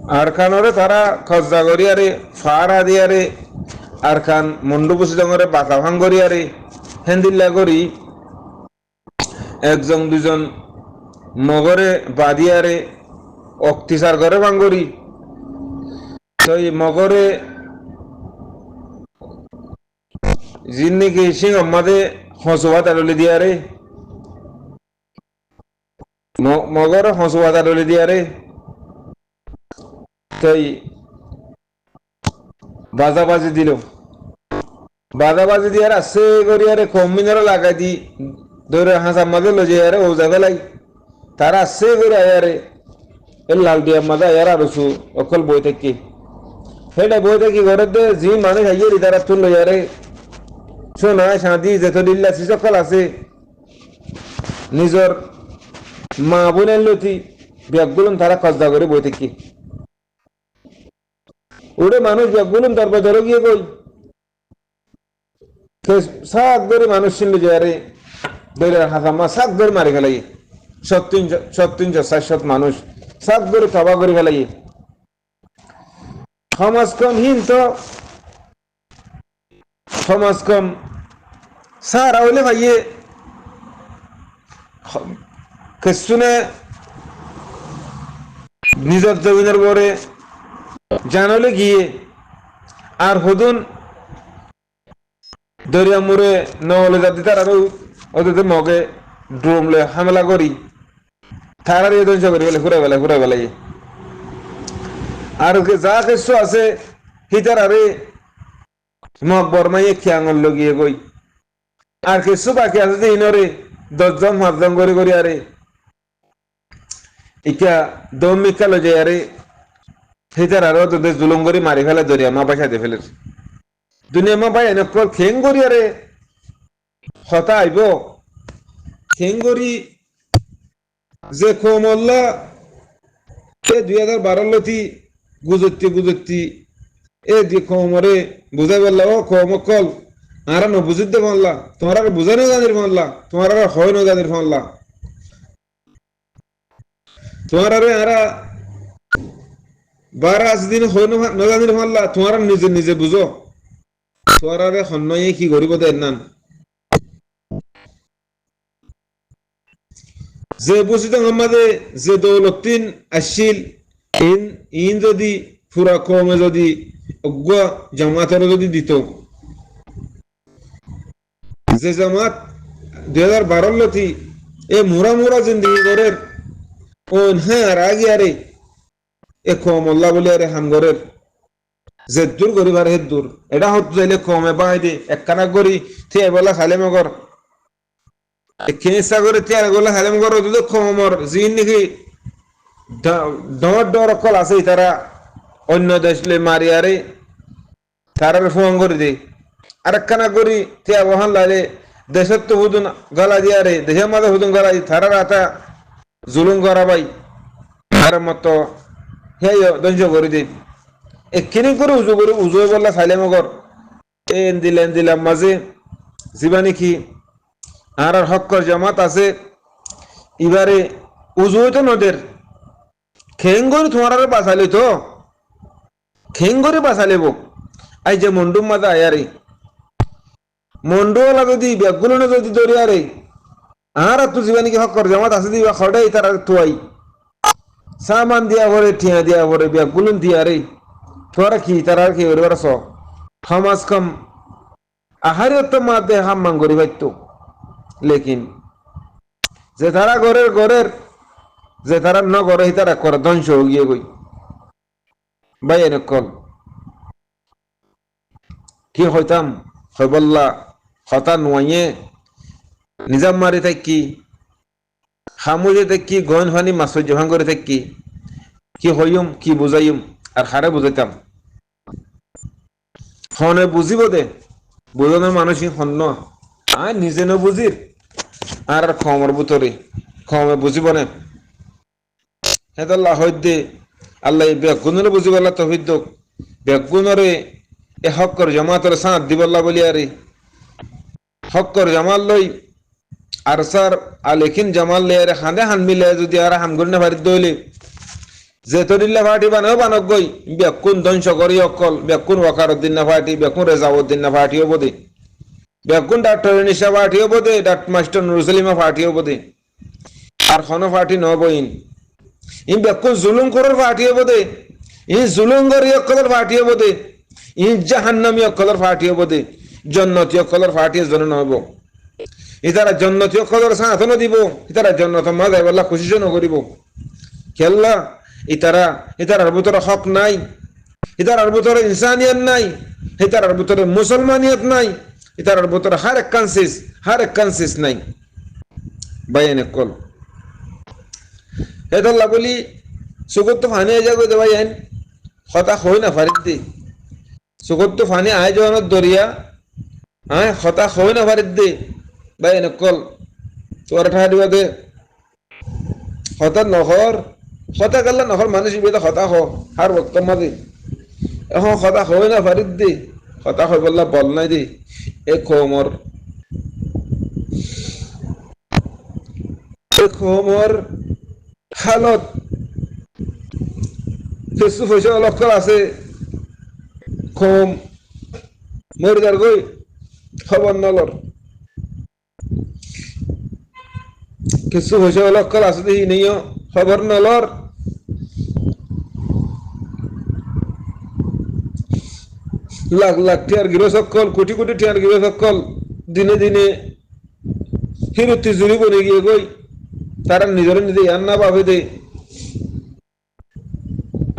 আর খানরে তারা খজা করিয়ারে ফারা দিয়ারে আর খান মন্ডু বসি ডঙরে বাঁকা ভাঙ করিয়ারে হেন্দিল্লা করি একজন দুজন মগরে বাদিয়ারে অক্তিসার করে ভাঙ্গরি তো এই মগরে জিন্নিকি সিং আমাদে হসুয়া তাড়লে দিয়ারে মগরে হসুয়া তাড়লে দিয়ারে তাই বাজাবাজি দিল বাজাবাজি দিয়ার আছে করিয়ারে কমিনারও লাগাই দি ধরে হাঁস আমাদের লজে আরে ও যাবে লাই তারা আছে করে আয়ারে এর লাল দিয়া মাদা আয়ার আরসু অকল বই থাকি সেটা বই থাকি ঘরের দে জি মানুষ আইয়ে তারা তুল লইয়ারে শোনা শান্তি যেত দিল্লা সকল আছে নিজর মা বোনের লতি ব্যাগগুলো তারা কজদা করে বই থাকি ওরে মানুষ ব্যাগগুলো তারপর ধরে গিয়ে কই সাত করে মানুষ ছিল যে আরে ধরে হাসামা সাত ধরে মারি ফেলাই সত্তিনশো 400 মানুষ সাত ধরে তবা করে ফেলাই সমাজ কম হিন তো সমাজ কম সারা হইলে ভাইয়ে কেসুনে নিজের জমিনের পরে জানলে গিয়ে আর হদুন দরিয়া মুড়ে নলে যাতে তার আরো ওদের মগে ড্রোমলে হামলা করি তার এই ধ্বংস করি বলে ঘুরে বেলাই আর যা কিছু আছে হিতার আরে মগ বর্মাইয়ে খেয়াঙল লগিয়ে গই আর কিছু বাকি আছে যে ইনরে 10 জন 5 জন করে আরে ইকা দম মিকা লজে আরে হিতার আরো তোদের জুলুম করে মারি ফেলে দরিয়া মা পাশাতে ফেলে দুনিয়া মা ভাই এনেকল খেং করি আরে হতা আইব খেং করি যে কমল্লা 2012 লতি গুজত্তি এ দি কমরে বুঝাই বললা ও কমকল আর ন বুঝিতে বললা তোমার আর বুঝানো জানির বললা তোমার আর হয় না জানির বললা তোমার আরে আরা 12 দিন হয় না জানির বললা তোমার নিজে বুঝো তোমার আরে হন্নয়ে কি গরিব দেন না যে বুঝিত আমাদের যে দৌলতিন আসিল ইন যদি পুরা কমে যদি অজ্ঞ জামাতের যদি দিত যে জামাত 2012 লতি এ মুরা জিন্দগি গরের ও হ্যাঁ আর আগে আরে এ কমল্লা বলে আরে হামগরের যে দূর গরিবার হে দূর এটা হত যাইলে কমে বাই দে একখানা গরি থে বলা খালে মগর কেসা করে তিয়ার গোলা খালে মগর তো কমর জিন নাকি ডর কল আছে তারা অন্য দেশলে মারি আরে তারা ফোন করে দে আর একখানা করি তিয়া বহান লালে দেশের তো হুদুন গলা দিয়ে আরে দেশের মাঝে হুদুন গলা তারা রাতা জুলুম করা ভাই আর মতো হে ধ্বংস করে দে এক্ষিনি করে উজু বললা খাইলে মগর দিলাম মাঝে জীবানি কি আর হক্কর জামাত আছে এবারে উজু তো নদের খেঙ্গরি তোমার বাঁচালি তো খেঙ্গরি বাঁচালিব আই যে মন্ডুম মাথা আয়ারে মন্ডুওয়ালা যদি ব্যাগগুলো যদি দরিয়ারে আর তো জীবানি কি হক্কর জামাত আছে দিবা খড়াই তারা তুয়াই সামান দিয়া ভরে ঠিয়া দিয়া ভরে ব্যাগগুলো দিয়া রে তোরা কি তারা কি ওর সমাজ কম আহারে তো মা দে হাম মাঙ্গরি ভাইতো লেকিন যে তারা ঘরের যে তারা ন ঘরে তারা করে ধ্বংস গিয়ে গই ভাই এনে কল কি হইতাম হইবল্লা হতা নুয়াইয়ে নিজাম মারি থাকি খামুজে থাকি গহন ফানি মাছ জোহান করে থাকি কি হইম কি বুঝাইম আর হারে বুঝাইতাম হনে বুঝিব দে বুঝানোর মানুষই হন্য আর নিজে ন বুঝির আর খমর বুতরে খমে বুঝিব না হেদাল্লাহ হইদে আল্লাহ বেগুনরে বুঝিবল্লা তহিদ বেগুনরে এ হক্কর জামাতর সাঁত দিবল্লা বলি আরে হক্কর জামাল লই আর স্যার আলেখিন জামাল লে আরে হাঁদে হান মিলে যদি আর হামগুন না ভারি দইলে যে তরিল্লা ফাটি বানাও বানক গই বেকুন ধ্বংস করি অকল বেকুন ওয়াকারুদ্দিন না ফাটি বেকুন রেজাউদ্দিন না ফাটি হবো দে বেকুন ডাক্তার নিশা ফাটি হবো দে মাস্টার নুরুসলিমা ফাটি হবো দে আর কোনো ফাটি নবইন ইন বেকুন জুলুম করার ফাটি হবো দে ইন জুলুম করি অকলের ফাটি হবো দে ইন জাহান্নামী অকলের ফাটি হবো দে জন্নতি অকলের ফাটি জন নহব ইতারা জন্নতি অকলের সাথন দিব ইতারা জন্নত মাঝে বল্লা খুশি নকরিব কেল্লা ইতারার ভিতরে হক নাই ইতারার ভিতরে ইনসানিয়ত নাই ইতারার ভিতরে মুসলমানিয়ত নাই ইতারার ভিতরে হার এক কনসিস নাই বাইন কল হেতাল্লা বলি সুগত ফানি আয় যাগো দে বাইন হতা হই না ফারিদ দে সুগত ফানি আয় যাওয়ানোর দরিয়া হ্যাঁ হতা হই না ফারিদ দে বাইন কল তোর ঠা দিবা দে হতা নহর হতা গেল নহর মানুষ বেদা হতা হ হার বক্ত মাঝে এখন হতা হয় না ফারিদ দে হতা হয় বললা বল নাই দে এ খমর হালত কিছু পয়সা লক্ষ্য আছে কম মরিদার গই খবর নলর কিছু পয়সা লক্ষ্য আছে দেখি নিও খবর নলর লাখ লাখ টিয়ার গিরো সকল কোটি কোটি টিয়ার গিরো সকল দিনে দিনে হিরুতি জুড়ি বনে গিয়ে গই তারা নিজের নিজে ইয়ার না ভাবে দে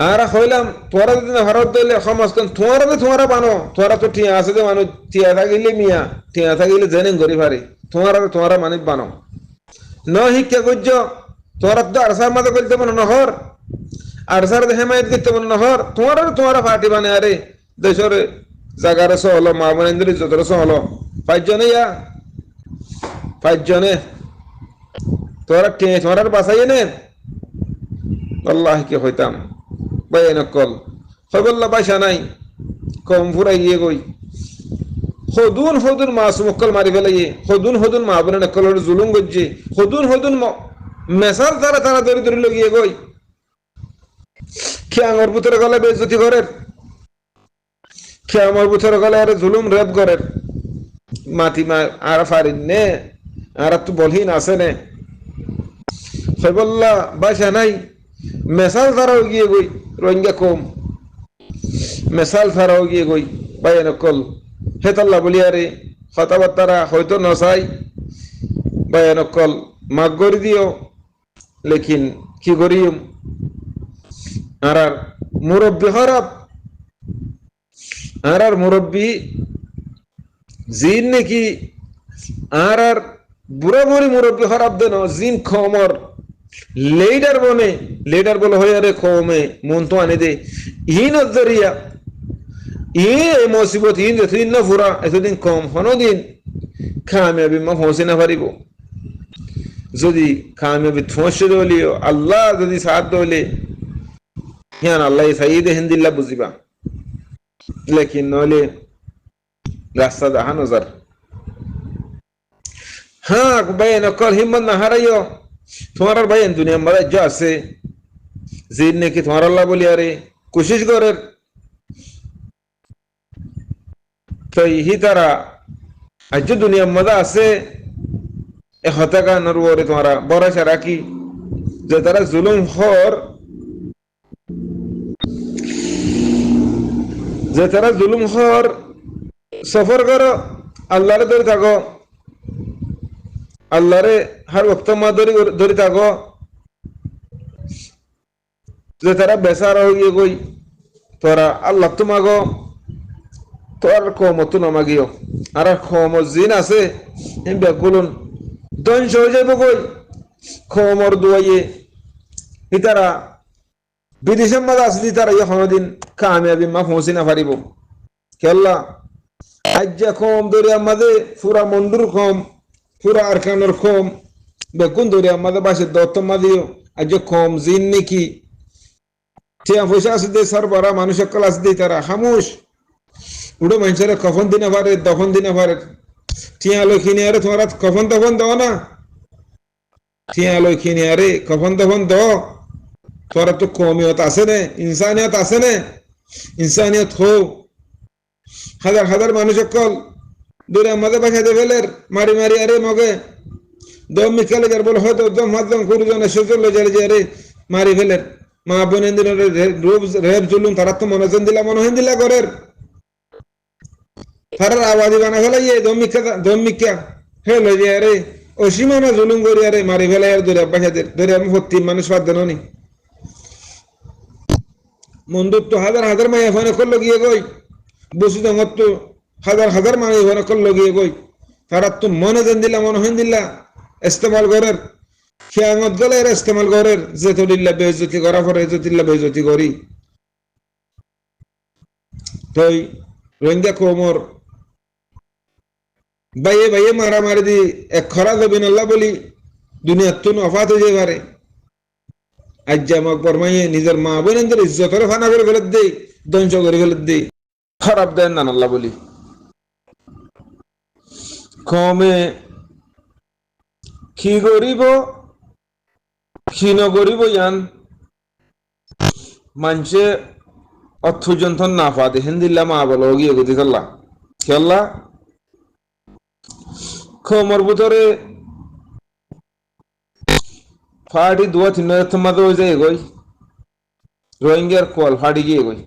আর হইলাম তোরা যদি ভারত দিলে সমাজ তোমারা বানো তোরা তো ঠিয়া আছে যে মানুষ ঠিয়া থাকিলে মিয়া ঠিয়া থাকিলে জেনে গরি পারে তোমারা মানিক বানো ন শিক্ষা করছ তোরা তো আরসার মাঝে করতে মনে নহর আরসার হেমায়ত করতে মনে নহর তোমারা পার্টি বানে আরে দেশের জাগার হলো মা বোনেন্দ্র যতর হলো 5 জনে তোরা বাসাই নে আল্লাহ কি হইতাম বাইন কল হবল্লা বাসা নাই কম ফুরাই গিয়ে গই হদুন মাসুম অক্কল মারি ফেলাই হদুন মা বোনের অক্কল জুলুম গজ্জে হদুন মেসাল তারা দরি লগিয়ে গই খেয়াঙর ভিতরে গলে বেজতি ঘরের খেয়ামর ভিতরে গলে আর জুলুম রেপ ঘরের মাটি মা আর ফারিন নে আর তো বলহীন আছে নে হবল্লা বাসা নাই মেসাল তারাও গিয়ে গই রোহিঙ্গা কম মেসাল তারাও গিয়ে গই বাইন কল হেতাল্লা বলি আরে কথাবার্তারা হয়তো নসাই বাইন কল মাগ গড়ি দিও লেকিন কি করিম আর মুরব্বী খারাপ আর মুরব্বী জিন নাকি আর বুড়া বুড়ি মুরব্বী খারাপ দেন জিন খমর লেডার বলে হয়ে আরে খমে মন তো আনে দে ইন জরিয়া মুসিবত ইন যতদিন না ফুরা এতদিন কম হনদিন কামিয়াবি মা পৌঁছে না পারিব যদি কামিয়াবি পৌঁছে দলিও আল্লাহ যদি সাথ দলে হ্যাঁ আল্লাহ সাইদে হিন্দিল্লা বুঝিবা লেকিন নলে রাস্তা দেখা নজর হ্যাঁ বাইন কল হিম্মত না হারাইও তোমার বাইন দুনিয়া মধ্যে যা আছে জিন নাকি তোমার আল্লাহ বলি আরে কোশিশ করে তো হি তারা আজ দুনিয়া মধ্যে আছে এ হতাকা নরবরে তোমারা ভরসা রাখি যে তারা জুলুম হর সফর করো আল্লাহরে ধরে থাকো আল্লাহরে হার বক্ত মা ধরে থাকো যে তারা বেসার হয়ে গই তোরা আল্লাহ তো মাগো তোর কমত নামাগিও আর কম জিন আছে বেগুলুন ধ্বংস হয়ে যাইব কই খমর দুয়াইয়ে ইতারা বিদেশের মাঝে আসলে তারা কোনোদিন কামিয়াবি মা পৌঁছে না পারিব কেল্লা আজ কম দরিয়ার মাঝে পুরা মন্ডুর কম পুরা আরকানোর কম বেগুন দরিয়ার মাঝে বাসে দত্ত মাঝেও আজ কম জিন নাকি টিয়া পয়সা আছে দে সরবরা মানুষ সকল আছে দে তারা খামুশ উড়ো মানুষের কফন দিনে পারে দফন দিনে পারে টিয়া লক্ষ্মী আরে তোমার কফন দফন দাও না টিয়া লক্ষ্মী আরে কফন দফন দাও তোরা তো কমিয়ত আছে নে, ইনসানিয়ত আছে নে, ইনসানিয়ত হো। হাজার হাজার মানুষ সকল দূরে আমাদের বাসাতে ফেলের মারি মারি আরে মগে দম মিখালে যার বলে হয়তো দম হাতদম কুরুজনে সুজল যারে যারে মারি ফেলের মা বোনের দিন রেপ জুলুম তারা তো মনোজন দিলা মনোহন দিলা করের তারার আবাদি বানা ফেলাইয়ে দম মিকা হেলে যে আরে অসীমানা জুলুম করি আরে মারি ফেলাই আর দূরে বাসাদের দূরে আমি ভর্তি মানুষ বাদ দেন নি বন্ধুত্ব হাজার হাজার মাইয়া ফোনে করলো গিয়ে গই বসু জমত হাজার হাজার মাইয়া ফোনে করলো গিয়ে গই তারা তো মনে দেন দিলা মনোহন দিলা ইস্তেমাল করের খিয়ামত গেলে এর ইস্তেমাল করের যেতলিল্লা বেইজ্জতি করা পরে যেতলিল্লা বেইজ্জতি করি তই রোহিঙ্গা কোমর বাইয়ে বাইয়ে মারামারি দি এক খরা দেবেন আল্লাহ বলি দুনিয়ার তুন অফাত হয়ে যেতে পারে আজ আমাক বরমাইয়ে নিজের মা বোনের ইজ্জতের ফানা করে ফেলত দেই ধ্বংস করে ফেলত দেই খারাপ দেন না আল্লাহ বলি কমে কি করিব কি নকরিব ইয়ান মানুষে অর্থযন্ত্র না পাতে হিন্দিল্লা মা বলো গিয়ে গতি করলা খেললা খমর ভিতরে ফাটি দুয়া তিন মাঝে হয়ে যায় গই রোহিঙ্গার কল ফাটি গিয়ে গই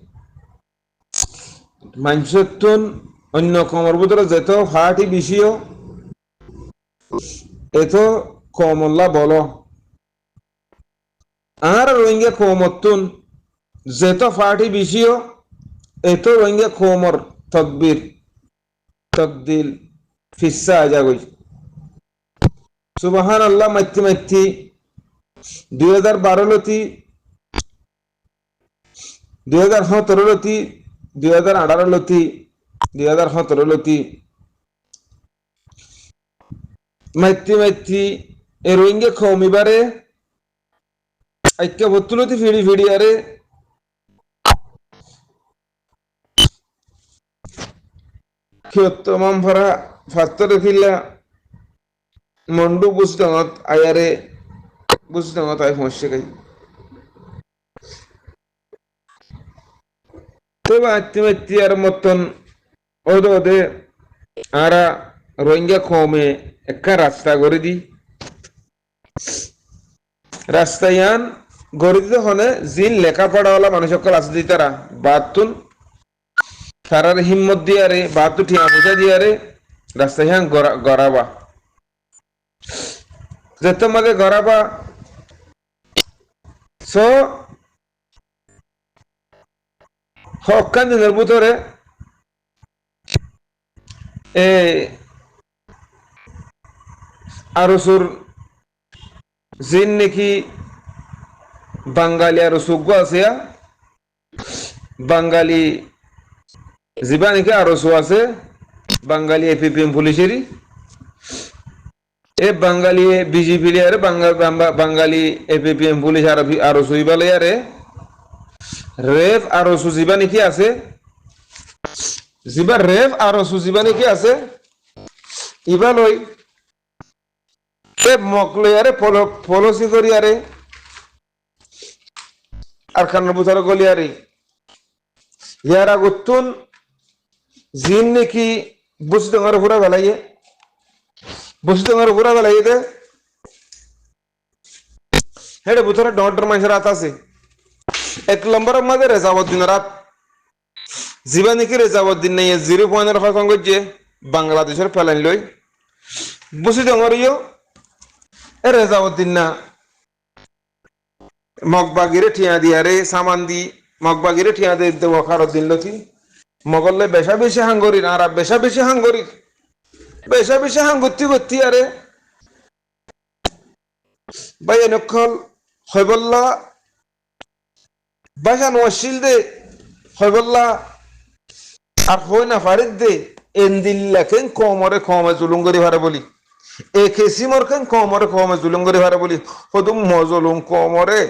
মানুষের তুন অন্য কমর ভিতরে যেত ফাটি বেশিও এত কমল্লা বলো আর রোহিঙ্গা কমতুন যেত ফাটি বেশিও এত রোহিঙ্গা কমর তকবির তকদিল ফিসা আজা গই সুবহান আল্লাহ মাইতি মাইতি 2012 লতি 2017 লতি 2018 লতি 2017 লতি মাইতি মাইতি এ রোহিঙ্গা কমিবারে আইক্য বতুলতি ফিড়ি ফিড়ি আরে কিয়তমাম ফরা ফাত্তরে ফিল্লা মন্ডু বুঝতামত আয়ারে বুঝতামত আই সমস্যা গাই তবে আত্মীয় আর মতন ওদে ওদে আরা রোহিঙ্গা কমে একটা রাস্তা করে দি রাস্তায়ান গড়ে দিতে হলে জিন লেখাপড়াওয়ালা মানুষ সকল আছে দি তারা বাতুন তারার হিম্মত দিয়ে আরে বাতু ঠিয়া বোঝা দিয়ে আরে রাস্তায়ান গড়াবা যেত মাঝে গড়াবা সো হকান দিনের ভিতরে আরো সুর জিন নাকি বাঙালি আরো সুজ্ঞ আছে বাঙালি জিবা নাকি আরো সু আছে বাঙালি এপিপিএম পুলিশেরই এ বাঙালি বিজেপি আরে বাঙালি এপিপিএম পুলিশ আরো সুইবালে আরে রেফ আরো সুজিবা নাকি আছে জিবা রেফ আরো সুজিবা নাকি আছে ইবা লই মকলে আরে পলসি করি আরে আর খান্নার বুথার গলি আরে ইয়ারা গুতুন জিন নাকি বুঝতে আমার ঘুরা বেলাইয়ে বুঝতে আমার ঘুরা বেলাইয়ে দে হেডে বুথরে ডর মানুষের রাত আছে 1 নম্বরের মাঝে রেজাউদ্দিন রাত জিবা নাকি রেজাউদ্দিন নেই 0.5 করছে বাংলাদেশের ফেলান লই বুঝতে আমার ইয়ে রেজাউদ্দিন না মগবাগিরে ঠিয়া দিয়া রে সামান দি মগবাগিরে ঠিয়া দে দেব খারত দিন লতি মগল্লে বেশা বেশি হাঙ্গরি না আর বেশা বেশি হাঙ্গরি বেশা বেশি হাঙ্গতি গতি আরে ভাই নকল হইবল্লা বাসা নশিল দে হইবল্লা আর হই না ফারিদ দে এন্দিল্লা কেন কমরে কমে জুলুম করি ভারে বলি এ কেসিমর কেন কমরে কমে জুলুম করি ভারে বলি হদুম মজলুম কমরে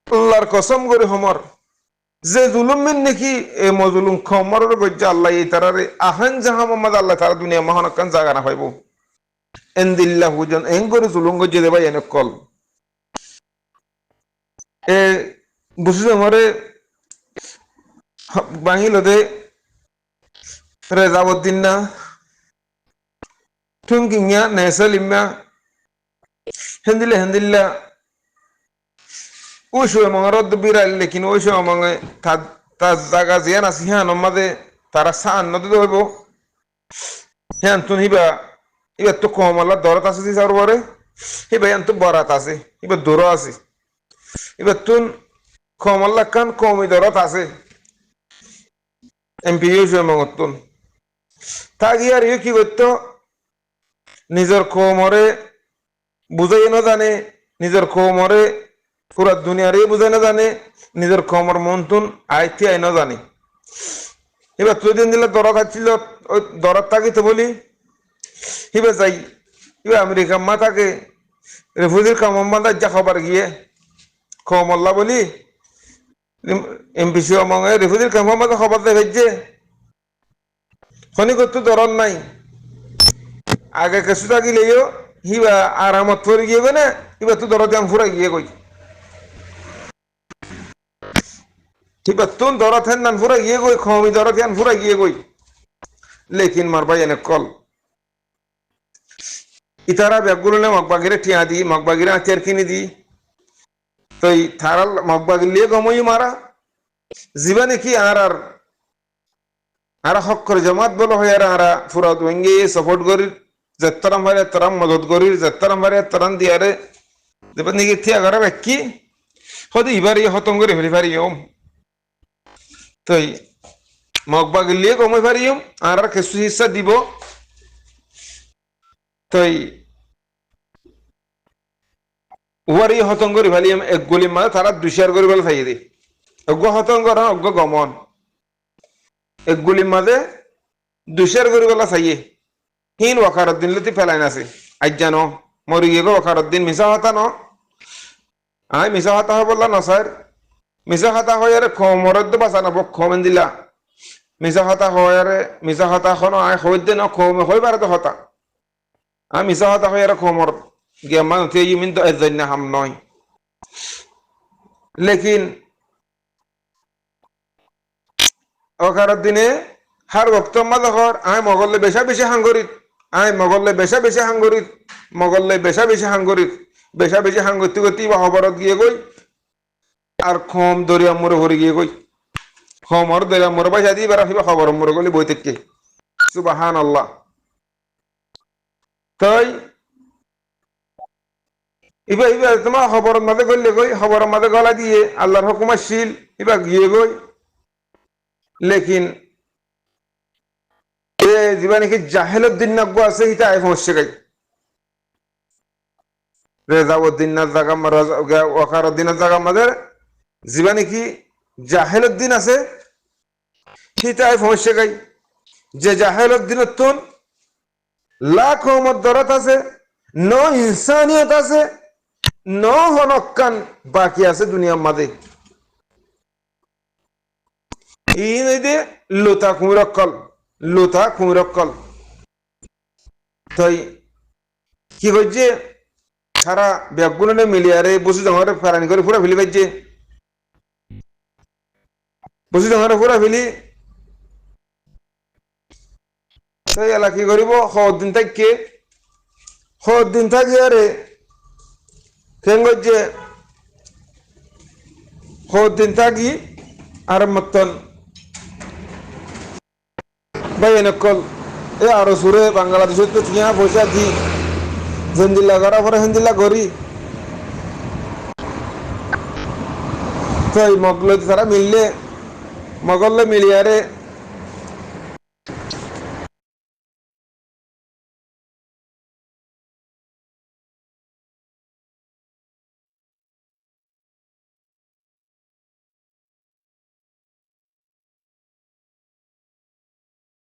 আল্লাহর কসম করে হমর যে জুলুম মিন নাকি এ মজলুম কমরের গজ্জা আল্লাহ এই তারারে আহান জাহা মোহাম্মদ আল্লাহ তারা দুনিয়া মহানকান জায়গা না পাইব এন্দিল্লা হুজন এং করে জুলুম গজ্জে দেবা এনে কল এ বুঝি জমরে বাঙিলতে রেজাবুদ্দিন না ঠুঙ্কিংয়া নেসলিম্যা হেন্দিলে হেন্দিল্লা ওই সময় মঙ্গরদ বিরাইল লেকিন ওই সময় মঙ্গে তার জায়গা জিয়ান আছে হ্যাঁ নমাদে তারা সান নদী হইব হ্যাঁ তুন হিবা এবার তো কম আল্লাহ দরত আছে দি যাওয়ার পরে হিবা হ্যাঁ তো বরাত আছে এবার দূর আছে এবার তুন কম আল্লাহ কান কমই দরত আছে এমপি ওই সময় মঙ্গত তুন তা গিয়ে আর কি করতো নিজের কমরে বুঝাই না জানে নিজের কমরে পুরা দুনিয়ারে বুঝাই না জানে নিজের কমর মন তুন আইতে আই না জানে এবার তুই দিন দিলে দরদ আসছিল ওই দরদ থাকিতে বলি এবার যাই এবার আমেরিকা মা থাকে রেফুজির কামাম্বাদা যা খবর গিয়ে কমল্লা বলি এমপিসি অমঙ্গে রেফুজির কামাম্বাদা খবর দেখে খনি করতে দরদ নাই আগে কিছু থাকিলেও হিবা আরামত পরে গিয়ে গো না এবার তো দরদ আমি ফুরাই গিয়ে গই এবার তুন দরদ হেন নান ফুরাই গিয়ে গই খমি দরদ হেন ফুরাই গিয়ে গই লেকিন মারবাই এনে কল ইতারা ব্যাগগুলো মগবাগিরে টিয়া দি মগবাগিরে আচার কিনে দি তো থারাল মগবাগির গমই মারা জীবনে কি আর হক করে জমাত বলো হয় আর ফুরা তুঙ্গে সাপোর্ট করি যেতারাম ভারে তারাম মদত করি যেতারাম ভারে তারাম দিয়ারে দেবেন নাকি থিয়া ঘরে ব্যাকি হয়তো এবার হতম করে ফেলি পারি তো মগবাগির গমই পারি আর কিছু হিসা দিব তো উহার হতম করে ফেলি এক গলি মানে তারা দুশার করে বলে থাকি দি অজ্ঞ হতম করা অজ্ঞ গমন এক গুলির মাঝে দুশার করে বলা চাইয়ে হিন ওয়াকারত দিন লতি ফেলাই নাছে আজ জানো মরি গিয়ে গো ওয়াকারত দিন মিশা হতা ন আই মিশা হতা হয় বললা ন স্যার মিশা হতা হয় আরে মরদ বাঁচা না খমেন দিলা মিশা হতা হয় আরে মিশা হতা খন আয় হইত দে ন খমে হই পারে তো হতা আমি মিশা হতা হয় আরে খমর গিয়ে মানুষ ইমিন তো এজন না হাম নয় লেকিন ওখার দিনে হার ভক্ত মাদকর আয় মগল্লে বেশা বেশি হাঙ্গরিত আয় মগল্লে বেশা বেশি হাঙ্গরিত মগল্লে বেশা বেশি হাঙ্গরিত বেশা বেশি হাঙ্গতি গতি বা হবরত গিয়ে গই আর খম দরিয়া মরে ভরে গিয়ে গই খমর দরিয়া মরে বাইসা দিয়ে বেড়া ফিবা খবর মরে গলি বই থেকে সুবাহান আল্লাহ তাই ইবা ইবা তোমার খবরের মাঝে গলে গই খবরের মাঝে গলা দিয়ে আল্লাহর হুকুমা শিল ইবা গিয়ে গই লেকিন জীবনে কি জাহেলুদ্দিন নব্য আছে হিতা আই সমস্যা গাই রেজাউদ্দিনের জায়গা ওয়াকারউদ্দিনের জায়গা আমাদের জীবনে কি জাহেলুদ্দিন আছে হিতা আই সমস্যা গাই যে জাহেলুদ্দিনের তুন লাখ দরদ আছে ন ইনসানিয়ত আছে ন হনকান বাকি আছে দুনিয়ার মাঝে এই নদী লোতা কুমিরক্কল তাই কি করছে সারা ব্যাগগুলো মিলিয়ারে বসে জমারে ফেরানি করে পুরা ফেলি পাইছে বসে জমারে পুরা ফেলি তাই এলা কি করিব দিন থাকি আরে কেন করছে দিন থাকি আর মতন ভাই এনেকল এ আরো সুরে বাংলাদেশের তো টিয়া পয়সা দি হেন্দিল্লা করা পরে হেন্দিল্লা করি তো এই মগলে তারা মিললে মগলে মিলিয়ারে